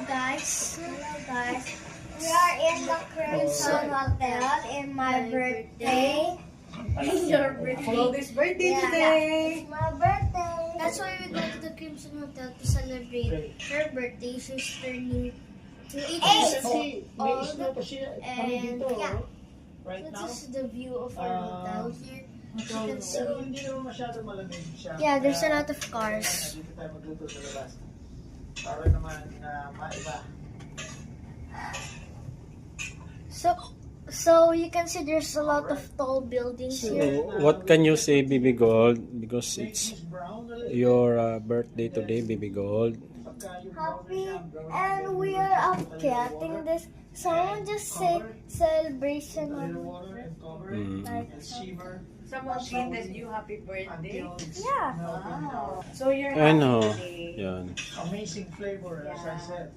Hello guys. We are in the Crimson Hotel in my birthday. Your birthday. Chloe's birthday Yeah. today. It's my birthday. That's why we go to the Crimson Hotel to celebrate her birthday. She's turning 8 old. And yeah, Right now, this is the view of our hotel here. You can pero see. hindi naman masyado malamig siya. Yeah, there's a Kaya, lot of cars. dito tayo magluto sa labas. Para naman maiba. So you can see there's a lot of tall buildings here. What can you say, Baby Gold? Because it's Brown na lang. your birthday today, Baby Gold. Pagka yung Happy, and we are updating this. Someone just say celebration little of water and cover Mm. it and shimmer Someone painted you happy birthday. until it's Yeah. melted down. So you're I know. happy today. Yan. Amazing flavor, as I said.